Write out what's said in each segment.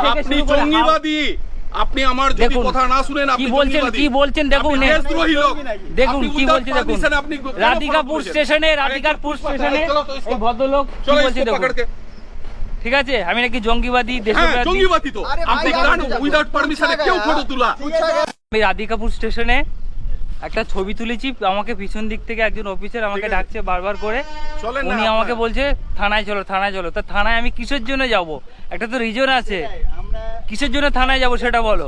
থেকে শুরু করে জঙ্গিবাদী। আপনি আমার যদি কথা না শুনেন, আপনি কি বলছেন দেখুন, দেশদ্রোহী লোক। দেখুন কি বলছি দেখুন। রাধিকাপুর স্টেশনে এই ভদ্রলোক কি বলছে দেখুন। ঠিক আছে, আমি নাকি জঙ্গিবাদী, দেশবিরোধী। জঙ্গিবাদী তো আপনি কারণ উইদাউট পারমিশনে কেউ ফটো তোলা। আমি রাধিকাপুর স্টেশনে একটা ছবি তুলেছি, আমাকে পিছন দিক থেকে একজন অফিসার আমাকে ডাকছে বারবার করে। উনি আমাকে বলছে থানায় চলো, থানায় চলো। তা থানায় আমি কিসের জন্য যাব? একটা তো রিজন আছে, কিসের জন্য থানায় যাব সেটা বলো।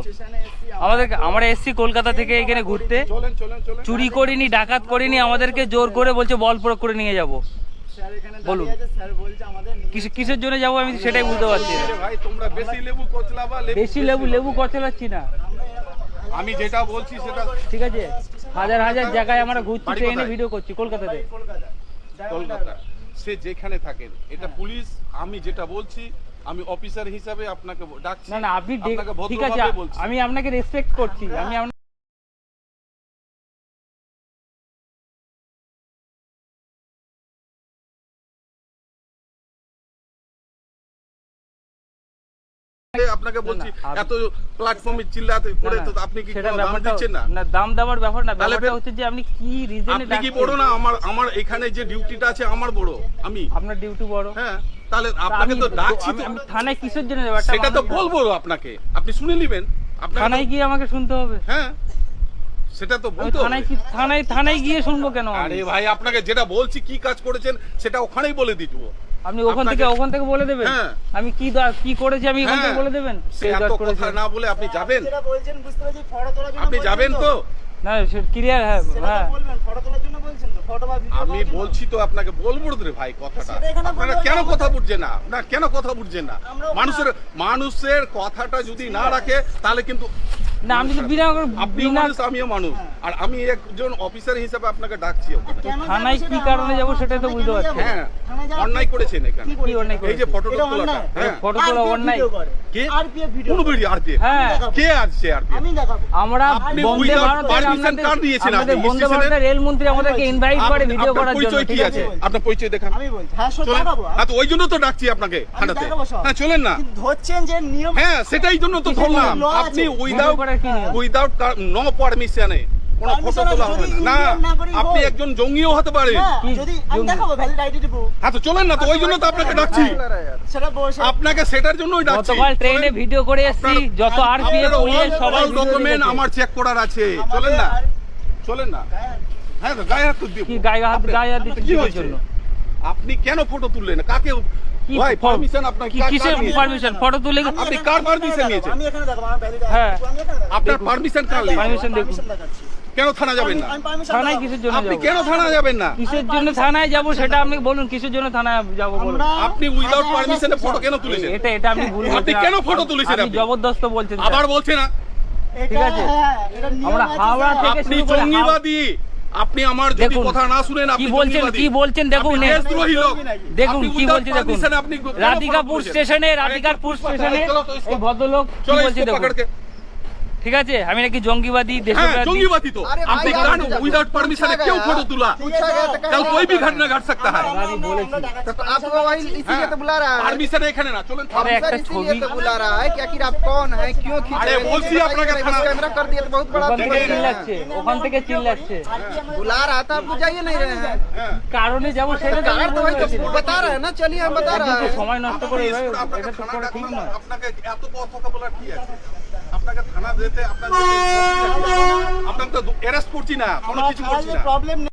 আমরা এসছি কলকাতা থেকে এখানে ঘুরতে, চুরি করিনি, ডাকাত করিনি, আমাদেরকে জোর করে বলছে বল প্রয়োগ করে নিয়ে যাব। বলুন কিসের জন্য যাবো, আমি সেটাই বুঝতে পারছি না। বেশি লেবু কচলাচ্ছি না, আমি যেটা বলছি সেটা ঠিক আছে। হাজার হাজার জায়গায় আমরা ঘুরছি, ট্রেনে ভিডিও করছি কলকাতাতে। কলকাতা সে যেখানে থাকেন, এটা পুলিশ। আমি যেটা বলছি, আমি অফিসার হিসাবে আপনাকে ডাকছি। না আপনি ঠিক আছে, আমি আপনাকে রেসপেক্ট করছি। আমি আপনাকে বলছি, এত প্ল্যাটফর্মে চিল্লাতে করে তো আপনি কি দাম দিচ্ছেন না? না, দাম দেওয়ার ব্যাপার না, ব্যাপারটা হচ্ছে যে আপনি কি রিজনে আপনি কি বড় না? আমার এখানে যে ডিউটিটা আছে আমার বড়। আমি আপনার ডিউটি বড়। হ্যাঁ, তাহলে আপনাকে তো ডাকছি। আমি থানায় কিসের জন্য যাব সেটা তো বলবো আপনাকে, আপনি শুনে নেবেন। থানায় গিয়ে আমাকে শুনতে হবে? হ্যাঁ, সেটা তো বলতে হবে। থানায় গিয়ে শুনবো কেন? আরে ভাই, আপনাকে যেটা বলছি কি কাজ করেছেন সেটা ওখানেই বলে দিব। আপনি ওখান থেকে বলে দেবেন আমি কি করেছি, আমি ওখান থেকে বলে দেবেন। এত কথা না বলে আপনি যাবেন, আপনি যাবেন তো না ক্লিয়ার? হ্যাঁ, আমি বলছি তো আপনাকে, বলবো রে ভাই কথাটা। আপনারা কেন কথা বুঝছেন না? না কেন কথা বুঝছেন না? মানুষের কথাটা যদি না রাখে তাহলে কিন্তু না, আমি তো আপনিও মানুষ, আমিও মানুষ, আর আমি একজন অফিসার হিসেবে আপনাকে ডাকছি। থানায় কি কারণে যাব সেটাই তো বুঝতে পারছি। হ্যাঁ, অন্যায় করেছেন এখানে। কি অন্যায় করেছেন? এই যে ফটোটা তোলাটা, হ্যাঁ ফটো তোলা অন্যায়। কে আরপিএফ ভিডিও? কোন ভিডিও আরপিএফ? হ্যাঁ, কে আছে আরপিএফ? আমি দেখাবো। আমরা বন্দে ভারত পারমিশন কার্ড দিয়েছেন আপনি? বন্দে ভারতের রেল মন্ত্রী আমাদেরকে ইনভাইট করে ভিডিও করার জন্য। পরিচয় কি আছে? আপনার পরিচয় দেখান। আমি বলছি হ্যাঁ, সব দেখাবো। হ্যাঁ, তো ওই জন্য তো ডাকছি আপনাকে থানাতে। হ্যাঁ, চলেন না। ধরছেন যে নিয়ম। হ্যাঁ, সেটাই জন্য তো ধরলাম। আপনি উইদাউট নো পারমিশনে কোন ফটো তোলা হবে না। আপনি একজন জঙ্গিও হতে পারে। যদি আমি দেখাবো ভ্যালিড আইডি দেব। হ্যাঁ, তো চলেন না, তো ওই জন্য তো আপনাকে ডাকছি। সেটা বসে আপনাকে সেটার জন্যই ডাকছি। গতকাল ট্রেনে ভিডিও করে এসেছি, যত আরপিএফ পুলিশ সবাই ডকুমেন্ট আমার চেক করার আছে। চলেন না, চলেন না। হ্যাঁ, তো গায়ে হাত দিও। কি গায়ে হাত দিতে কি জন্য? আপনি কেন ফটো তুললেন? কাকে ভাই পারমিশন? আপনার কিসের পারমিশন? ফটো তুলে আপনি কার পারমিশন নিয়েছেন? আমি এখানে দেখাবো, আমার ভ্যালিড হ্যাঁ, আপনার পারমিশন কার নেই? পারমিশন দেখুন। কেন থানা যাবেন না? থানায় কিসের জন্য আপনি যাব? কেন থানা যাবেন না? কিসের জন্য থানায় যাব সেটা আপনি বলুন। কিসের জন্য থানায় যাব বলুন? আপনি উইদাউট পারমিশনে ফটো কেন তুলেছেন? এটা আপনি ভুল বলছেন। আপনি কেন ফটো তুলেছেন? আপনি জবরদস্ত বলছেন। আবার বলছেন না, ঠিক আছে? আমরা হাওড়া থেকে আপনি শুরু করে জঙ্গিবাদী। আপনি আমার যদি কথা না শুনেন, আপনি কি বলছেন দেখুন। দেশদ্রোহী লোক। দেখুন কি বলছি দেখুন। রাধিকাপুর স্টেশনে এই ভদ্রলোক কি বলছে দেখুন। ঠিক আছে, আমি নাকি জঙ্গিবাদী, দেশবিরোধী। জঙ্গিবাদী তো আপনি কারণ উইদাউট পারমিশনে কেউ ফটো তোলা। कल कोई भी घटना घट सकता है। आपको वही इसीलिए तो बुला रहा है। परमिशन এখানে না, চলেন। একটা ছবি तो बुला रहा है कि आखिर आप कौन है, क्यों खींच अरे बोलছি আপনাকে থানা कैमरा कर दिया तो बहुत बड़ा ওখান থেকে চিল্লাচ্ছে। बुला रहा था, आप जाइए नहीं रहे हैं। কারণে যাব সেটা তো कारण तो वही तो बता रहे हैं ना, चलिए हम बता रहे हैं। সময় নষ্ট করে এটা তো করা ঠিক না। আপনাকে এত কথা বলা কি আছে? আপনাকে থানা যেতে আপনাকে তো অ্যারেস্ট করছি না, কোনো কিছু করছি না। প্রবলেম